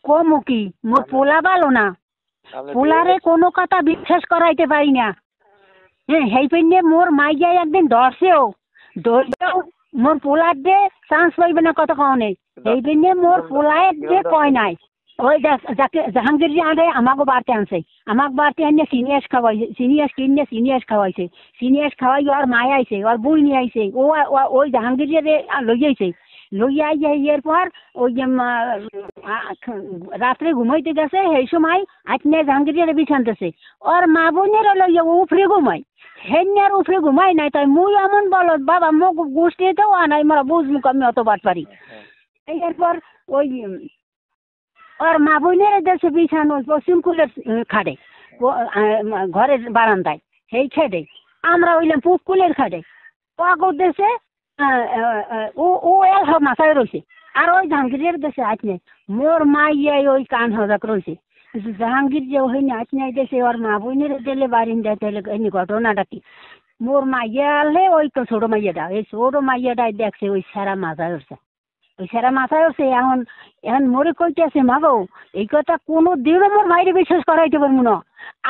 কমু কি মোর পোলা ভালো না, পোলারে কোনো কথা বিশ্বাস করাইতে পারি না। হ্যাঁ, সেই পেনে মোর মাইয়াই একদিন ধরছেও, ধরলেও মোর পোলার দে চান্স পাইবে না কথা কও নেই। এই পেনে মোর পোলায় দে কয় নাই। ওই যাকে জাহাঙ্গীর যে আগে আমাকে বাড়তে আনছে, আমাকে বাড়তে আনিয়ে সিনিয়াস খাওয়াইছে, সিনিয়াস খাওয়াইছে, সিনিয়াস খাওয়াই ওর মায় আইছে, ওর বই নিয়ে আইছে, ওই জাহাঙ্গীর যে লইয়াইছে, লইয়া আইয়া এরপর ওই যে রাত্রে ঘুমাইতে গেছে সেই সময় আজকে জাহাঙ্গীর বিছানতেছে, ওর মা বোনের লইয়া উফরে ঘুমাই, হেন্যার উফরে ঘুমাই নাই। তাই মুই এমন বল বাবা মুখ গোষ্ঠীতেও আনাই মারা বুঝমুখ আমি অত বাট পারি। এরপর ওই ওর মা বোনের দেশে বিছানো পশ্চিম কুলের খাটে, ঘরের বারান্দায় সেই খেটে, আমরা হইলাম পূব কুলের খাটে। পাগর দেশে ও মাথায় রয়েছে, আর ওই জাহাঙ্গীরের দেশে আসনে মোর মাইয়াই ওই কান হজাক রয়েছে। জাহাঙ্গীর যে ওখানে আসনে দেশে ওর মা বোনের দিলে বারিন্দা দিলে এমনি ঘটনাটা কি, মোর মাইয়া আলে ওই তো ছোট মাইয়াটা, এই ছোট মাইয়াটাই দেখছে ওই সারা মাথায় উঠছে, ওই সারা মাথায় উঠছে। এখন এখন মোরে কইতেছে মা গো এই কথা কোনো দিনও মোর ভাইরে বিশ্বাস করাইতে পারবো না,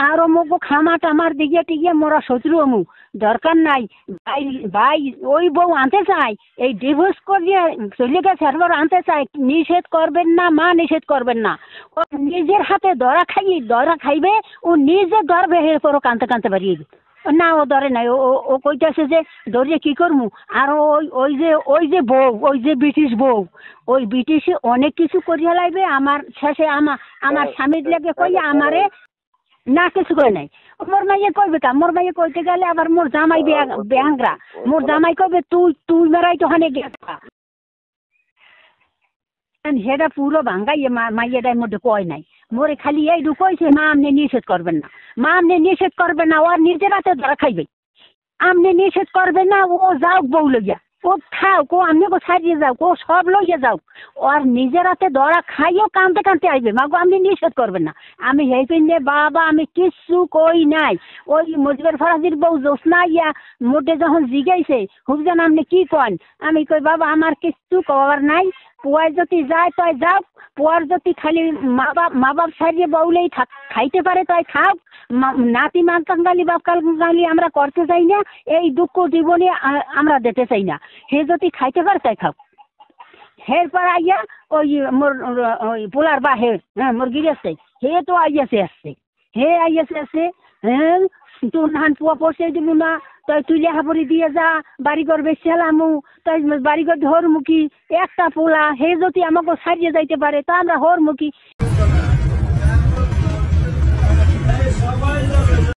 আর মোক খামা টামার দিকে টিকে মোরা শত্রু আমু দরকার নাই। ভাই ভাই ওই বউ আনতে চাই, এই ডিভোর্স করিয়ে চলে গেছে একবার আনতে চাই, নিষেধ করবেন না মা, নিষেধ করবেন না। ও নিজের হাতে দরা খাইবে, ও নিজে ধরবে, এরপরও কানতে কানতে পারিয়ে না, ও ধরে নাই। ও কইতেছে যে ধরিয়ে কি করবো। আর ওই যে বউ, ওই যে ব্রিটিশ বউ, ওই ব্রিটিশে অনেক কিছু করিয়া লাগবে। আমার শেষে আমার স্বামীর লেগে কইয়া আমারে না কিছু করে নাই। মোর মাইয়ে কইবে কা, মোর মাইয়ে কইতে গেলে আবার মোর জামাই ব্যাংরা, মোর জামাই কইবে তুই মেরাই তো হানে গেছা। সেটা পুরো ভাঙ্গাইয়ে মাইয়েটার মধ্যে কয় নাই, মোরে খালি এই কইছে মা আপনি নিষেধ করবেন না, মা আপনি নিষেধ করবেন না, ওর নিজের হাতে ধরা খাইবে, আপনি নিষেধ করবেন না। ও যাও বউ লইয়া, ও থাক, ও আপনি ছাড়িয়ে যাও, ও সব লইয়া যাও, ওর নিজের হাতে ধরা খাইও কানতে কানতে আইবে মা গো আপনি নিষেধ করবেন না। আমি এই পিনে বাবা আমি কিচ্ছু কই নাই। ওই মজিবর ফরাজির বউ জোসনা ইয়া মোটে যখন জিগাইছে হুবজান আপনি কি কন, আমি কই বাবা আমার কিচ্ছু কবার নাই, পুয়ার যদি যায় তাই যাও, পুয়ার যদি খালি মা বাপ ছাড়িয়ে বউলেই খাইতে পারে তাই খাও, নাতি মান কাঙ্গালি বাপ কাঙ্গালি আমরা করতে চাই না, এই দুঃখ জীবনে আমরা দিতে চাই না। হে যদি খাইতে পারে তাই খাও। এরপর আইয়া ওই মোর ওই পোলার বাহে, হ্যাঁ মোর গিরেছে, হে তো আইয়াছে আসছে, হে আইয়াছে আসছে, হ্যাঁ তোর ধান পুয়া পৌঁছে দিব না, তাই তুই লেখাপড়ি দিয়ে যা, বাড়িঘর বেশি হেলামু, তাই বাড়িঘর ধরমুখী একটা পোলা, হে যদি আমাকে ছাড়িয়ে যাইতে পারে তা আমরা হরমুখী।